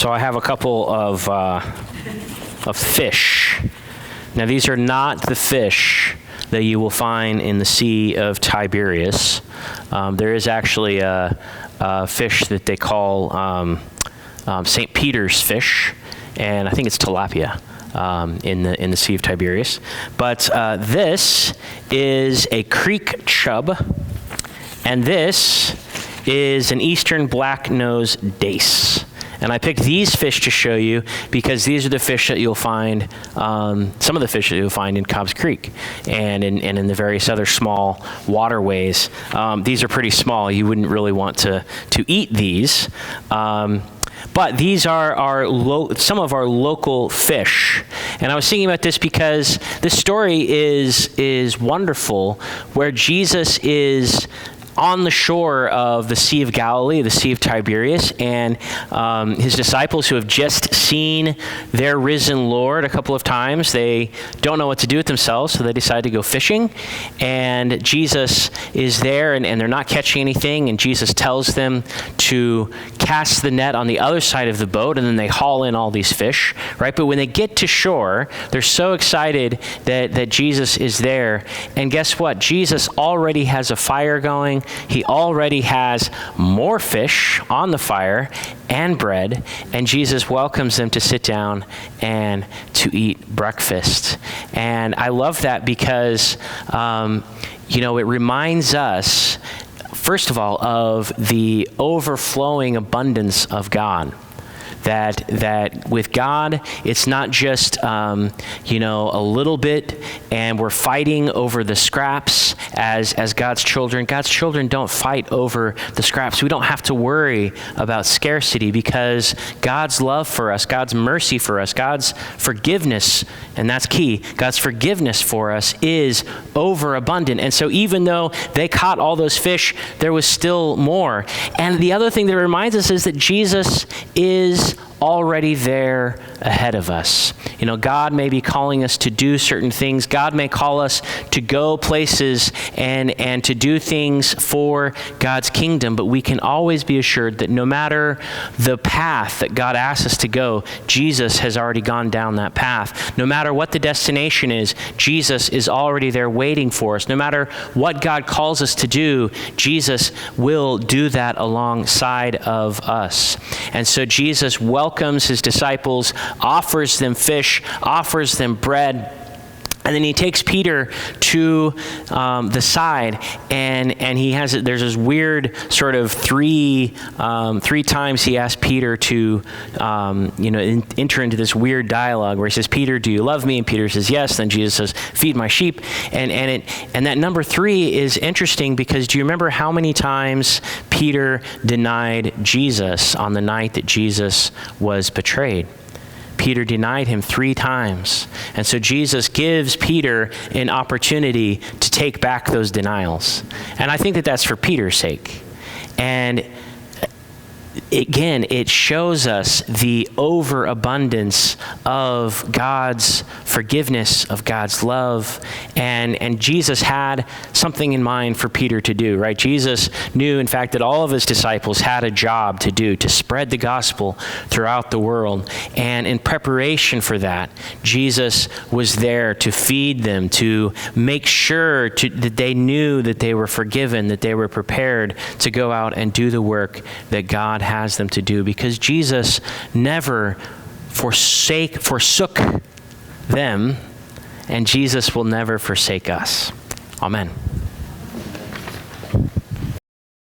So I have a couple of fish. Now these are not the fish that you will find in the Sea of Tiberias. There is actually a fish that they call St. Peter's fish, and I think it's tilapia in the Sea of Tiberias. But this is a creek chub, and this is an eastern black-nosed dace. And I picked these fish to show you because these are the fish that you'll find, some of the fish that you'll find in Cobb's Creek and in the various other small waterways. These are pretty small. You wouldn't really want to eat these. But these are some of our local fish. And I was thinking about this because this story is wonderful, where Jesus is on the shore of the Sea of Galilee, the Sea of Tiberias, and his disciples who have just seen their risen Lord a couple of times, they don't know what to do with themselves, so they decide to go fishing. And Jesus is there, and they're not catching anything, and Jesus tells them to cast the net on the other side of the boat, and then they haul in all these fish, right? But when they get to shore, they're so excited that Jesus is there. And guess what? Jesus already has a fire going. He already has more fish on the fire and bread, and Jesus welcomes them to sit down and to eat breakfast. And I love that because, it reminds us, first of all, of the overflowing abundance of God. That with God, it's not just, a little bit, and we're fighting over the scraps as God's children. God's children don't fight over the scraps. We don't have to worry about scarcity because God's love for us, God's mercy for us, God's forgiveness, and that's key, God's forgiveness for us is overabundant. And so even though they caught all those fish, there was still more. And the other thing that reminds us is that Jesus is already there ahead of us. God may be calling us to do certain things. God may call us to go places and to do things for God's kingdom, but we can always be assured that no matter the path that God asks us to go, Jesus has already gone down that path. No matter what the destination is, Jesus is already there waiting for us. No matter what God calls us to do, Jesus will do that alongside of us. And so Jesus welcomes his disciples, offers them fish, offers them bread, and then he takes Peter to the side, and he has there's this weird sort of three times he asks Peter to enter into this weird dialogue where he says, "Peter, do you love me?" And Peter says, "Yes." Then Jesus says, "Feed my sheep." And that number 3 is interesting because do you remember how many times Peter denied Jesus on the night that Jesus was betrayed? Peter denied him 3 times. And so Jesus gives Peter an opportunity to take back those denials. And I think that that's for Peter's sake. And again, it shows us the overabundance of God's forgiveness, of God's love. And Jesus had something in mind for Peter to do, right? Jesus knew, in fact, that all of his disciples had a job to do, to spread the gospel throughout the world. And in preparation for that, Jesus was there to feed them, to make sure that they knew that they were forgiven, that they were prepared to go out and do the work that God has them to do, because Jesus never forsook them, and Jesus will never forsake us. Amen.